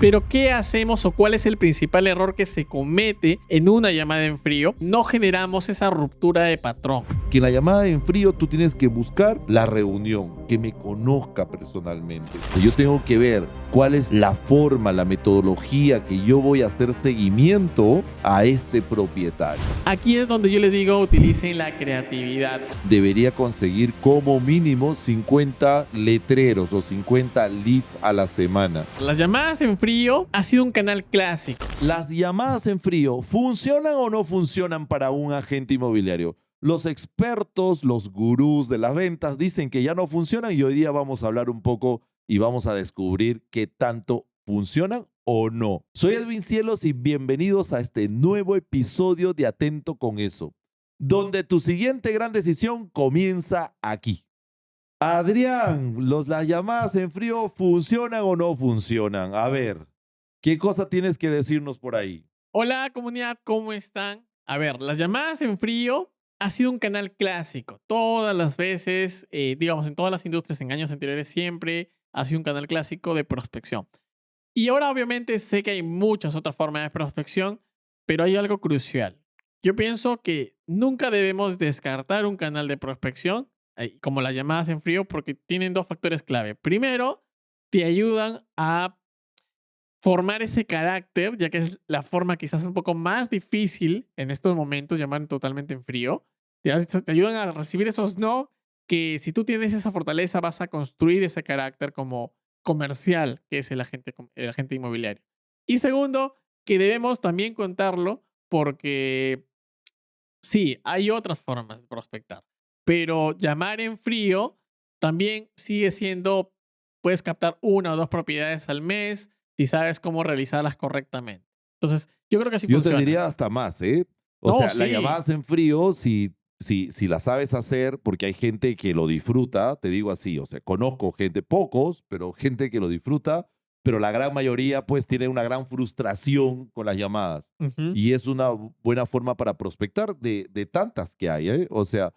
Pero ¿qué hacemos o cuál es el principal error que se comete en una llamada en frío? No generamos esa ruptura de patrón. Que en la llamada en frío tú tienes que buscar la reunión, que me conozca personalmente. Yo tengo que ver cuál es la forma, la metodología que yo voy a hacer seguimiento a este propietario. Aquí es donde yo les digo, utilicen la creatividad. Debería conseguir como mínimo 50 letreros o 50 leads a la semana. Las llamadas en frío ha sido un canal clásico. ¿Las llamadas en frío funcionan o no funcionan para un agente inmobiliario? Los expertos, los gurús de las ventas dicen que ya no funcionan y hoy día vamos a hablar un poco y vamos a descubrir qué tanto funcionan o no. Soy Edwin Cielos y bienvenidos a este nuevo episodio de Atento con Eso, donde tu siguiente gran decisión comienza aquí. Adrián, ¿las llamadas en frío funcionan o no funcionan? A ver, ¿qué cosa tienes que decirnos por ahí? Hola comunidad, ¿cómo están? A ver, las llamadas en frío ha sido un canal clásico. Todas las veces, digamos, en todas las industrias en años anteriores siempre ha sido un canal clásico de prospección. Y ahora obviamente sé que hay muchas otras formas de prospección, pero hay algo crucial. Yo pienso que nunca debemos descartar un canal de prospección, como las llamadas en frío, porque tienen dos factores clave. Primero, te ayudan a formar ese carácter, ya que es la forma quizás un poco más difícil en estos momentos, llamar totalmente en frío. Te ayudan a recibir esos no, que si tú tienes esa fortaleza vas a construir ese carácter como comercial, que es el agente inmobiliario. Y segundo, que debemos también contarlo porque sí, hay otras formas de prospectar, pero llamar en frío también sigue siendo, puedes captar una o dos propiedades al mes si sabes cómo realizarlas correctamente. Entonces, yo creo que sí Yo te funciona. diría hasta más, ¿eh? O No, sea, sí. las llamadas en frío, si la sabes hacer, porque hay gente que lo disfruta, te digo así, o sea, conozco gente, pocos, pero gente que lo disfruta, pero la gran mayoría pues tiene una gran frustración con las llamadas. Ujú. Y es una buena forma para prospectar de tantas que hay, ¿eh? O sea,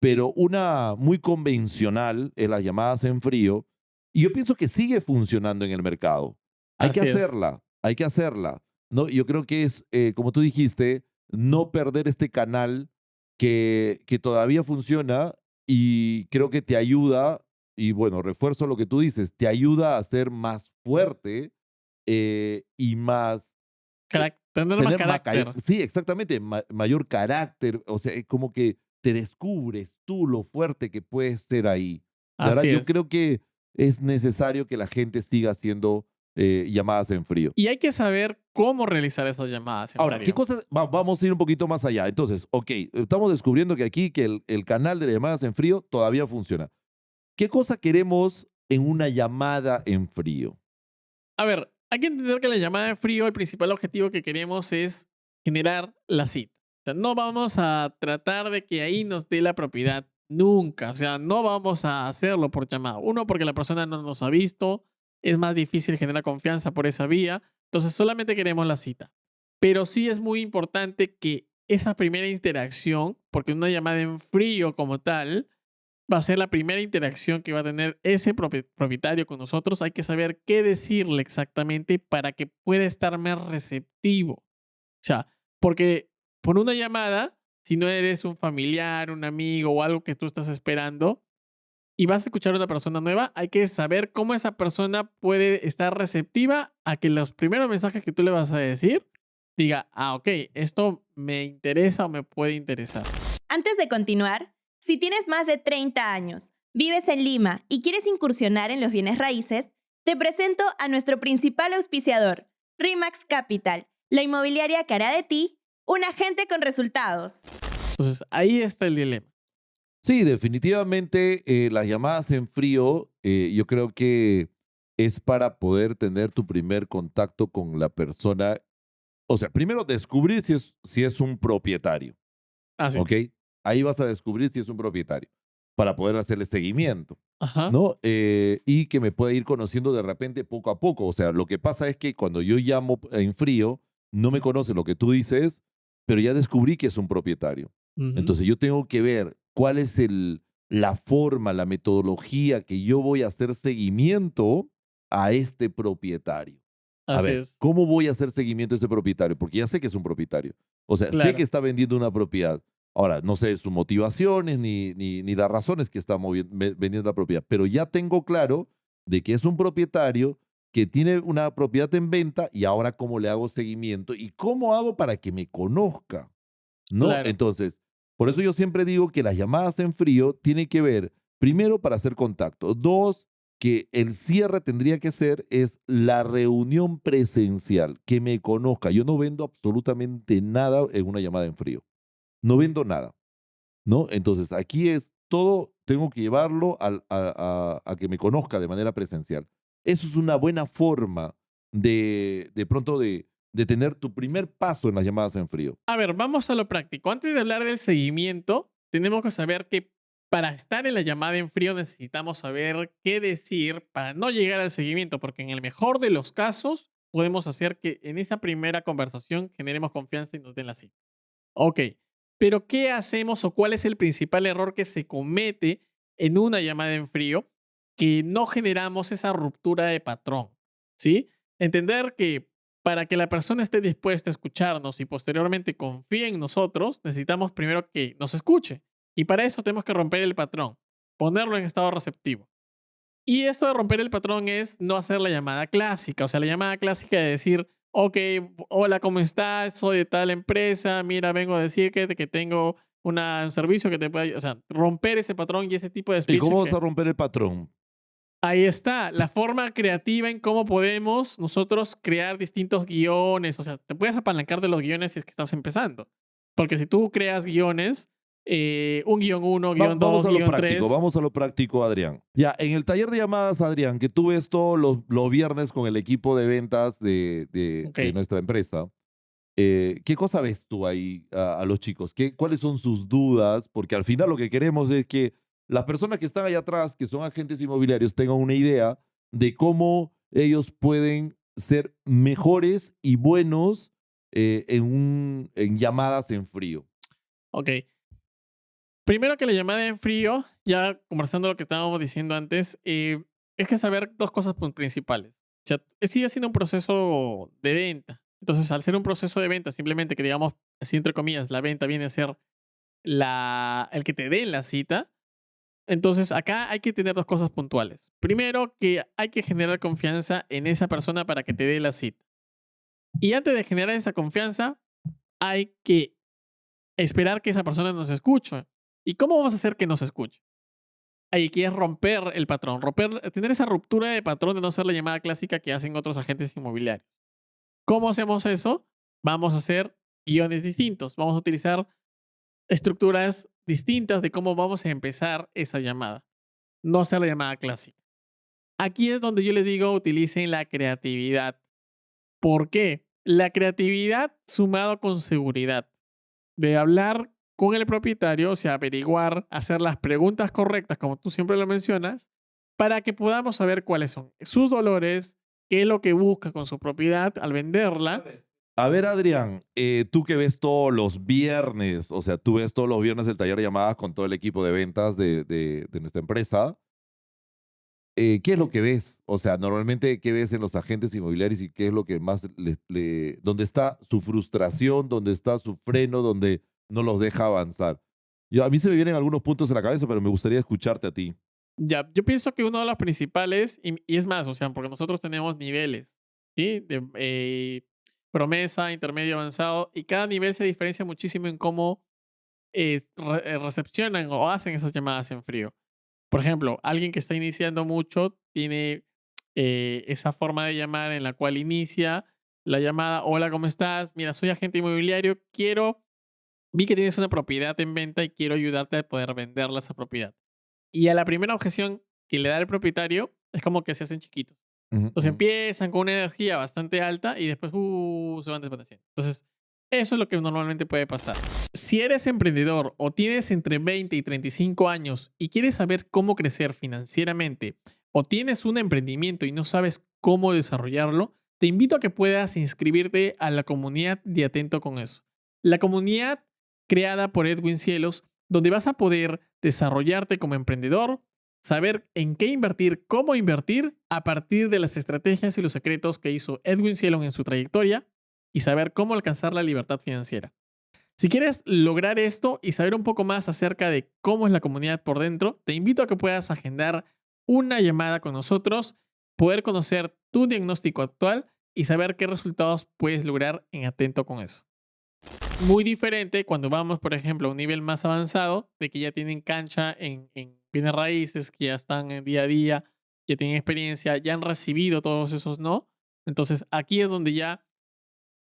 pero una muy convencional es las llamadas en frío, y yo pienso que sigue funcionando en el mercado. Hay que Así es. hacerla, hay que hacerla. ¿No? Yo creo que es, como tú dijiste, no perder este canal que todavía funciona y creo que te ayuda, y bueno, refuerzo lo que tú dices, te ayuda a ser más fuerte y más, Tener más tener carácter. sí, exactamente, mayor carácter, o sea, es como que te descubres tú lo fuerte que puedes ser ahí. De verdad, Así yo es. creo que es necesario que la gente siga haciendo llamadas en frío. Y hay que saber cómo realizar esas llamadas en Ahora, ¿qué frío. cosas? Vamos a ir un poquito más allá. Entonces, ok, estamos descubriendo que aquí que el canal de las llamadas en frío todavía funciona. ¿Qué cosa queremos en una llamada en frío? A ver, hay que entender que la llamada en frío, el principal objetivo que queremos es generar la cita. O sea, no vamos a tratar de que ahí nos dé la propiedad nunca. O sea, no vamos a hacerlo por llamada. Uno, porque la persona no nos ha visto, es más difícil generar confianza por esa vía. Entonces, solamente queremos la cita. Pero sí es muy importante que esa primera interacción, porque una llamada en frío como tal, va a ser la primera interacción que va a tener ese propietario con nosotros. Hay que saber qué decirle exactamente para que pueda estar más receptivo. O sea, porque por una llamada, si no eres un familiar, un amigo o algo que tú estás esperando y vas a escuchar a una persona nueva, hay que saber cómo esa persona puede estar receptiva a que los primeros mensajes que tú le vas a decir diga, ah, ok, esto me interesa o me puede interesar. Antes de continuar, si tienes más de 30 años, vives en Lima y quieres incursionar en los bienes raíces, te presento a nuestro principal auspiciador, RE/MAX Capital, la inmobiliaria que hará de ti un agente con resultados. Entonces, ahí está el dilema. Sí, definitivamente las llamadas en frío, yo creo que es para poder tener tu primer contacto con la persona. O sea, primero descubrir si es un propietario, Así. ¿ok? Ahí vas a descubrir si es un propietario para poder hacerle seguimiento. Ajá. ¿No? Y que me pueda ir conociendo de repente poco a poco. O sea, lo que pasa es que cuando yo llamo en frío, no me conoce lo que tú dices, pero ya descubrí que es un propietario. Ujú. Entonces yo tengo que ver cuál es la forma, la metodología que yo voy a hacer seguimiento a este propietario. A Así ver, es. ¿cómo voy a hacer seguimiento a ese propietario? Porque ya sé que es un propietario. O sea, sé Claro. que está vendiendo una propiedad. Ahora, no sé sus motivaciones ni las razones que está vendiendo la propiedad, pero ya tengo claro de que es un propietario que tiene una propiedad en venta y ahora cómo le hago seguimiento y cómo hago para que me conozca, ¿no? Claro. Entonces, por eso yo siempre digo que las llamadas en frío tienen que ver, primero, para hacer contacto. Dos, que el cierre tendría que ser es la reunión presencial, que me conozca. Yo no vendo absolutamente nada en una llamada en frío. No vendo nada, ¿no? Entonces, aquí es todo, tengo que llevarlo a que me conozca de manera presencial. Eso es una buena forma de pronto de tener tu primer paso en las llamadas en frío. A ver, vamos a lo práctico. Antes de hablar del seguimiento, tenemos que saber que para estar en la llamada en frío necesitamos saber qué decir para no llegar al seguimiento, porque en el mejor de los casos podemos hacer que en esa primera conversación generemos confianza y nos den la cita. Ok, pero ¿qué hacemos o cuál es el principal error que se comete en una llamada en frío? Que no generamos esa ruptura de patrón, ¿sí? Entender que para que la persona esté dispuesta a escucharnos y posteriormente confíe en nosotros, necesitamos primero que nos escuche. Y para eso tenemos que romper el patrón, ponerlo en estado receptivo. Y esto de romper el patrón es no hacer la llamada clásica. O sea, la llamada clásica de decir, ok, hola, ¿cómo estás? Soy de tal empresa. Mira, vengo a decir que tengo un servicio que te puede ayudar. O sea, romper ese patrón y ese tipo de ¿Y speech. cómo vas a romper el patrón? Ahí está, la forma creativa en cómo podemos nosotros crear distintos guiones. O sea, te puedes apalancar de los guiones si es que estás empezando. Porque si tú creas guiones, un guión uno, guión Vamos dos, a lo guión práctico, 3. vamos a lo práctico, Adrián. Ya, en el taller de llamadas, Adrián, que tú ves todos los viernes con el equipo de ventas de Ok. nuestra empresa, ¿qué cosa ves tú ahí a los chicos? ¿Cuáles son sus dudas? Porque al final lo que queremos es que las personas que están allá atrás, que son agentes inmobiliarios, tengan una idea de cómo ellos pueden ser mejores y buenos en llamadas en frío. Ok. Primero que la llamada en frío, ya conversando lo que estábamos diciendo antes, es que saber dos cosas principales. O sea, sigue siendo un proceso de venta. Entonces, al ser un proceso de venta, simplemente que digamos, así entre comillas, la venta viene a ser el que te den la cita. Entonces, acá hay que tener dos cosas puntuales. Primero, que hay que generar confianza en esa persona para que te dé la cita. Y antes de generar esa confianza, hay que esperar que esa persona nos escuche. ¿Y cómo vamos a hacer que nos escuche? Hay que romper el patrón, tener esa ruptura de patrón de no ser la llamada clásica que hacen otros agentes inmobiliarios. ¿Cómo hacemos eso? Vamos a hacer guiones distintos. Vamos a utilizar estructuras distintas de cómo vamos a empezar esa llamada. No hacer la llamada clásica. Aquí es donde yo les digo, utilicen la creatividad. ¿Por qué? La creatividad sumado con seguridad. De hablar con el propietario, o sea, averiguar, hacer las preguntas correctas, como tú siempre lo mencionas, para que podamos saber cuáles son sus dolores, qué es lo que busca con su propiedad al venderla. A ver, Adrián, tú que ves todos los viernes, o sea, tú ves todos los viernes el taller de llamadas con todo el equipo de ventas de nuestra empresa, ¿qué es lo que ves? O sea, normalmente, ¿qué ves en los agentes inmobiliarios y qué es lo que más dónde está su frustración, dónde está su freno, dónde no los deja avanzar? A mí se me vienen algunos puntos en la cabeza, pero me gustaría escucharte a ti. Ya, yo pienso que uno de los principales, y es más, o sea, porque nosotros tenemos niveles, ¿sí? De promesa, intermedio, avanzado, y cada nivel se diferencia muchísimo en cómo recepcionan o hacen esas llamadas en frío. Por ejemplo, alguien que está iniciando mucho tiene esa forma de llamar en la cual inicia la llamada, hola, ¿cómo estás? Mira, soy agente inmobiliario, vi que tienes una propiedad en venta y quiero ayudarte a poder venderla esa propiedad. Y a la primera objeción que le da el propietario es como que se hacen chiquitos. Ujú, Entonces ujú. empiezan con una energía bastante alta y después se van desvaneciendo. Entonces, eso es lo que normalmente puede pasar. Si eres emprendedor o tienes entre 20 y 35 años y quieres saber cómo crecer financieramente o tienes un emprendimiento y no sabes cómo desarrollarlo, te invito a que puedas inscribirte a la comunidad de Atento con eso. La comunidad creada por Edwin Cielos, donde vas a poder desarrollarte como emprendedor, saber en qué invertir, cómo invertir a partir de las estrategias y los secretos que hizo Edwin Cielon en su trayectoria y saber cómo alcanzar la libertad financiera. Si quieres lograr esto y saber un poco más acerca de cómo es la comunidad por dentro, te invito a que puedas agendar una llamada con nosotros, poder conocer tu diagnóstico actual y saber qué resultados puedes lograr en Atento con eso. Muy diferente cuando vamos, por ejemplo, a un nivel más avanzado, de que ya tienen cancha en bienes raíces, que ya están en día a día, que tienen experiencia, ya han recibido todos esos no. Entonces aquí es donde ya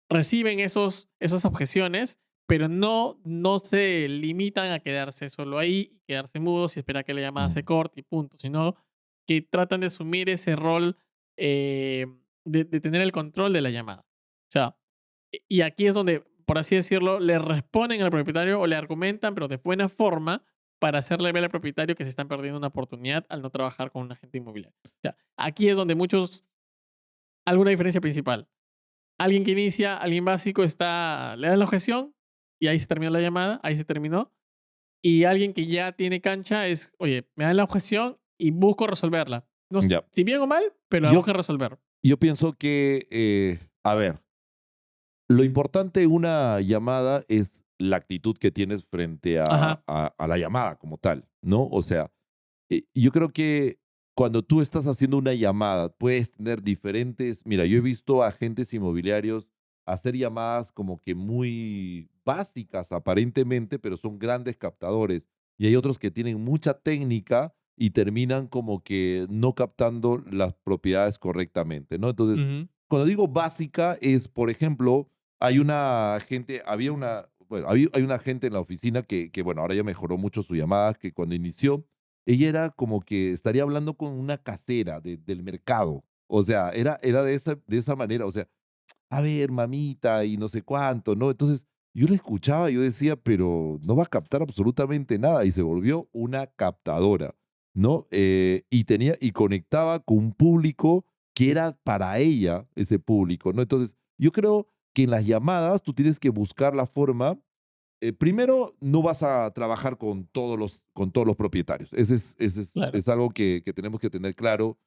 reciben esas objeciones, pero no se limitan a quedarse solo ahí, quedarse mudos y esperar que la llamada se Mm. corte y punto, sino que tratan de asumir ese rol eh, de tener el control de la llamada. O sea, y aquí es donde, por así decirlo, le responden al propietario o le argumentan, pero de buena forma, para hacerle ver al propietario que se están perdiendo una oportunidad al no trabajar con un agente inmobiliario. O sea, aquí es donde alguna diferencia principal. Alguien que inicia, alguien básico, le dan la objeción y ahí se terminó la llamada, ahí se terminó. Y alguien que ya tiene cancha es, oye, me dan la objeción y busco resolverla. No, Ya. si bien o mal, pero la Yo, busco resolver. yo pienso que, a ver, lo importante en una llamada es la actitud que tienes frente Ajá, a la llamada como tal, ¿no? O sea, yo creo que cuando tú estás haciendo una llamada, puedes tener diferentes. Mira, yo he visto a agentes inmobiliarios hacer llamadas como que muy básicas aparentemente, pero son grandes captadores. Y hay otros que tienen mucha técnica y terminan como que no captando las propiedades correctamente, ¿no? Entonces, ujú, cuando digo básica es, por ejemplo, hay una gente en la oficina bueno, ahora ya mejoró mucho su llamada, que cuando inició, ella era como que estaría hablando con una casera del mercado. O sea, era de esa manera. O sea, a ver, mamita, y no sé cuánto, ¿no? Entonces, yo la escuchaba, yo decía, pero no va a captar absolutamente nada. Y se volvió una captadora, ¿no? Y conectaba con un público que era para ella ese público, ¿no? Entonces, yo creo que en las llamadas tú tienes que buscar la forma. Primero, no vas a trabajar con todos los propietarios. claro. Es algo que tenemos que tener claro.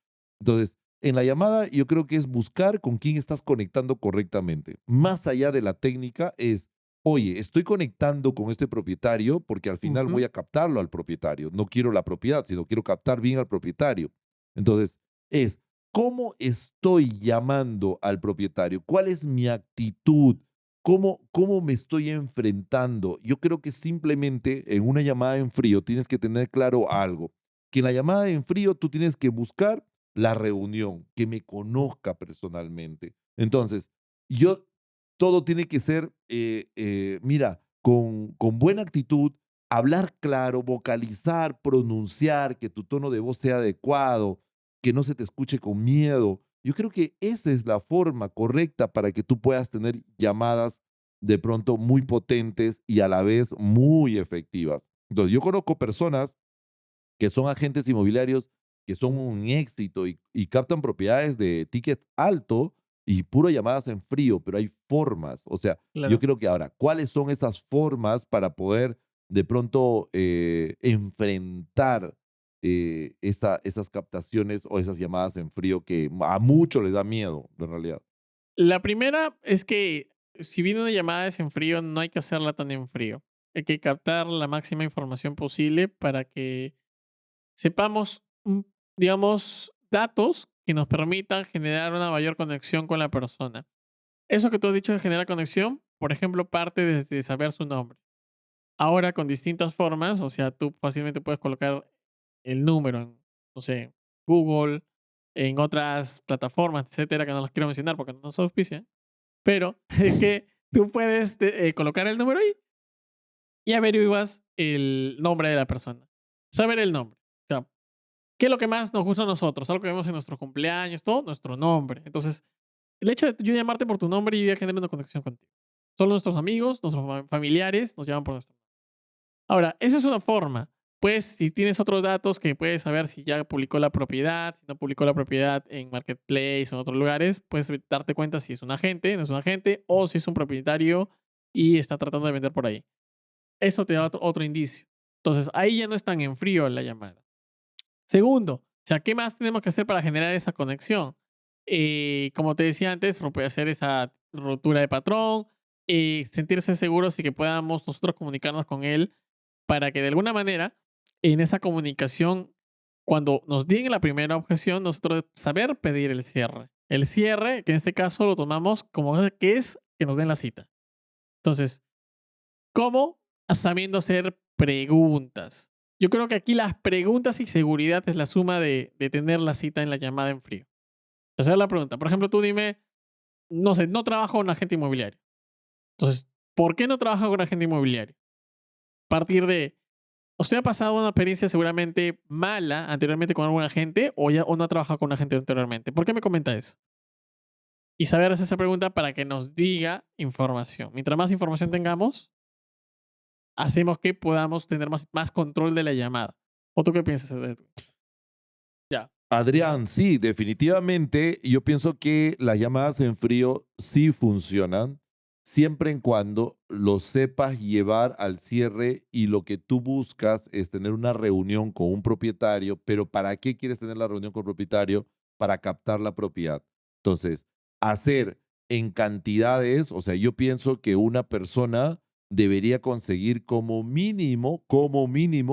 Entonces, en la llamada, yo creo que es buscar con quién estás conectando correctamente. Más allá de la técnica, es, oye, estoy conectando con este propietario porque al final voy Ujú. a captarlo al propietario. No quiero la propiedad, sino quiero captar bien al propietario. Entonces, es, ¿cómo estoy llamando al propietario? ¿Cuál es mi actitud? ¿Cómo me estoy enfrentando? Yo creo que simplemente en una llamada en frío tienes que tener claro algo, que en la llamada en frío tú tienes que buscar la reunión, que me conozca personalmente. Entonces, yo, todo tiene que ser, mira, con buena actitud, hablar claro, vocalizar, pronunciar, que tu tono de voz sea adecuado, que no se te escuche con miedo. Yo creo que esa es la forma correcta para que tú puedas tener llamadas de pronto muy potentes y a la vez muy efectivas. Entonces, yo conozco personas que son agentes inmobiliarios que son un éxito y captan propiedades de ticket alto y puro llamadas en frío, pero hay formas. O sea, yo Claro. creo que ahora, ¿cuáles son esas formas para poder de pronto enfrentar esas captaciones o esas llamadas en frío que a muchos les da miedo, en realidad? La primera es que si viene una llamada es en frío, no hay que hacerla tan en frío. Hay que captar la máxima información posible para que sepamos, digamos, datos que nos permitan generar una mayor conexión con la persona. Eso que tú has dicho de generar conexión, por ejemplo, parte desde saber su nombre. Ahora con distintas formas, o sea, tú fácilmente puedes colocar el número en, no sé, Google, en otras plataformas, etcétera, que no las quiero mencionar porque no nos auspician, pero es que tú puedes colocar el número ahí y averiguas el nombre de la persona. Saber el nombre. O sea, ¿qué es lo que más nos gusta a nosotros? Algo que vemos en nuestros cumpleaños, todo, nuestro nombre. Entonces, el hecho de yo llamarte por tu nombre, yo ya genero una conexión contigo. Solo nuestros amigos, nuestros familiares nos llaman por nuestro nombre. Ahora, esa es una forma. Pues, si tienes otros datos que puedes saber si ya publicó la propiedad, si no publicó la propiedad en Marketplace o en otros lugares, puedes darte cuenta si es un agente, no es un agente, o si es un propietario y está tratando de vender por ahí. Eso te da otro indicio. Entonces, ahí ya no es tan en frío la llamada. Segundo, o sea, ¿qué más tenemos que hacer para generar esa conexión? Como te decía antes, hacer esa ruptura de patrón, sentirse seguros y que podamos nosotros comunicarnos con él para que de alguna manera en esa comunicación, cuando nos digan la primera objeción, nosotros saber pedir el cierre. El cierre, que en este caso lo tomamos como que es que nos den la cita. Entonces, ¿cómo? Sabiendo hacer preguntas. Yo creo que aquí las preguntas y seguridad es la suma de tener la cita en la llamada en frío. Hacer la pregunta. Por ejemplo, tú dime, no sé, no trabajo con agente inmobiliario. Entonces, ¿por qué no trabajo con agente inmobiliario? A partir de, ¿usted ha pasado una experiencia seguramente mala anteriormente con algún agente o no ha trabajado con un agente anteriormente? ¿Por qué me comenta eso? Y saber hacer esa pregunta para que nos diga información. Mientras más información tengamos, hacemos que podamos tener más control de la llamada. ¿O tú qué piensas de esto? Ya. Adrián, sí, definitivamente yo pienso que las llamadas en frío sí funcionan, siempre en cuando lo sepas llevar al cierre y lo que tú buscas es tener una reunión con un propietario, pero ¿para qué quieres tener la reunión con el propietario? Para captar la propiedad. Entonces, hacer en cantidades, o sea, yo pienso que una persona debería conseguir como mínimo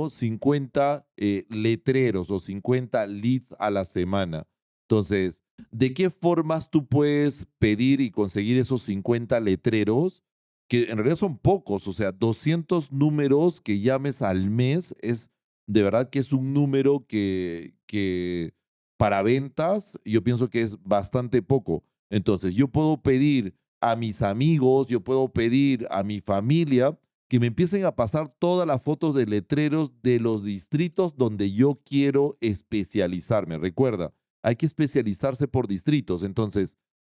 50 letreros o 50 leads a la semana. Entonces, ¿de qué formas tú puedes pedir y conseguir esos 50 letreros? Que en realidad son pocos, o sea, 200 números que llames al mes es de verdad que es un número que para ventas yo pienso que es bastante poco. Entonces, yo puedo pedir a mis amigos, yo puedo pedir a mi familia que me empiecen a pasar todas las fotos de letreros de los distritos donde yo quiero especializarme. Recuerda, hay que especializarse por distritos. Entonces,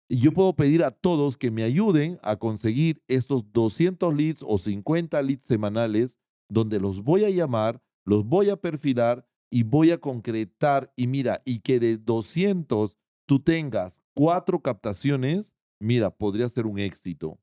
yo puedo pedir a todos que me ayuden a conseguir estos 200 leads o 50 leads semanales donde los voy a llamar, los voy a perfilar y voy a concretar. Y mira, y que de 200 tú tengas 4 captaciones, mira, podría ser un éxito.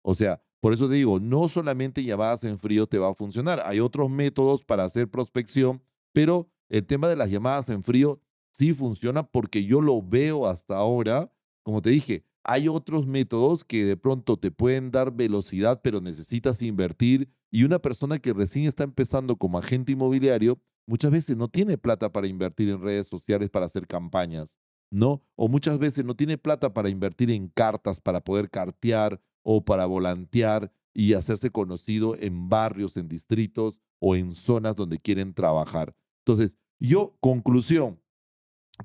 O sea, por eso te digo, no solamente llamadas en frío te va a funcionar. Hay otros métodos para hacer prospección, pero el tema de las llamadas en frío sí funciona porque yo lo veo hasta ahora. Como te dije, hay otros métodos que de pronto te pueden dar velocidad, pero necesitas invertir. Y una persona que recién está empezando como agente inmobiliario, muchas veces no tiene plata para invertir en redes sociales para hacer campañas, ¿no? O muchas veces no tiene plata para invertir en cartas, para poder cartear o para volantear y hacerse conocido en barrios, en distritos o en zonas donde quieren trabajar. Entonces, conclusión,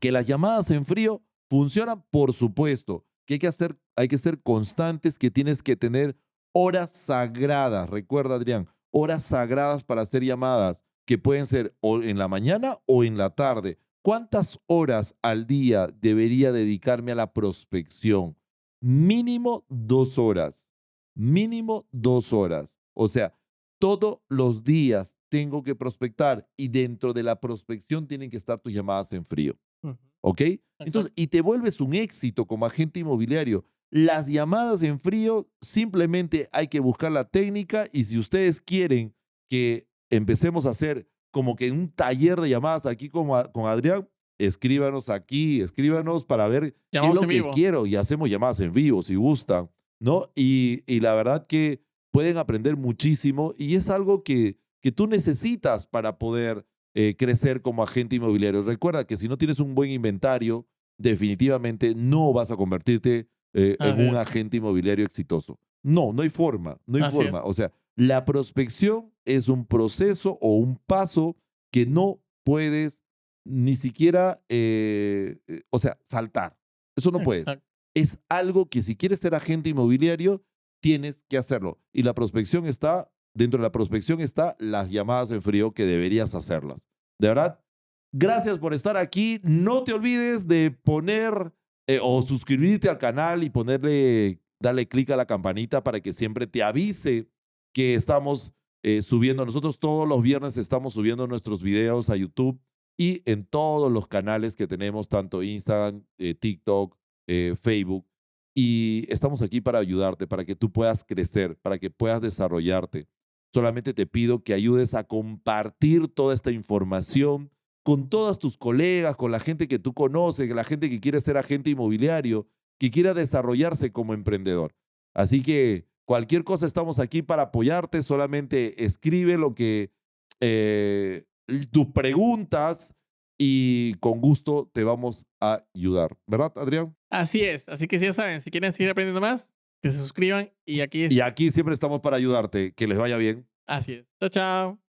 que las llamadas en frío funcionan, por supuesto, que hay que ser constantes, que tienes que tener horas sagradas. Recuerda, Adrián, horas sagradas para hacer llamadas, que pueden ser o en la mañana o en la tarde. ¿Cuántas horas al día debería dedicarme a la prospección? Mínimo 2 horas. Mínimo 2 horas. O sea, todos los días tengo que prospectar y dentro de la prospección tienen que estar tus llamadas en frío. Ujú. ¿Ok? Entonces, Exacto. y te vuelves un éxito como agente inmobiliario. Las llamadas en frío, simplemente hay que buscar la técnica y si ustedes quieren que empecemos a hacer como que un taller de llamadas aquí con Adrián, escríbanos aquí, escríbanos para ver qué es Llamamos lo en que vivo. quiero y hacemos llamadas en vivo si gustan, ¿no? Y la verdad que pueden aprender muchísimo y es algo que tú necesitas para poder crecer como agente inmobiliario. Recuerda que si no tienes un buen inventario, definitivamente no vas a convertirte en Así un es. agente inmobiliario exitoso. No, no hay forma, no hay Así forma. es. O sea, la prospección es un proceso o un paso que no puedes ni siquiera, o sea, saltar. Eso no puedes. Exacto. Es algo que si quieres ser agente inmobiliario, tienes que hacerlo. Y la prospección está, dentro de la prospección está las llamadas en frío que deberías hacerlas. De verdad, gracias por estar aquí. No te olvides de poner o suscribirte al canal y darle clic a la campanita para que siempre te avise que estamos subiendo. Nosotros todos los viernes estamos subiendo nuestros videos a YouTube y en todos los canales que tenemos, tanto Instagram, TikTok, Facebook. Y estamos aquí para ayudarte, para que tú puedas crecer, para que puedas desarrollarte. Solamente te pido que ayudes a compartir toda esta información con todos tus colegas, con la gente que tú conoces, la gente que quiere ser agente inmobiliario, que quiera desarrollarse como emprendedor. Así que cualquier cosa estamos aquí para apoyarte, solamente escribe lo que tus preguntas y con gusto te vamos a ayudar. ¿Verdad, Adrián? Así es. Así que ya saben, si quieren seguir aprendiendo más, que se suscriban y aquí es. Y aquí siempre estamos para ayudarte. Que les vaya bien. Así es. Chao, chao.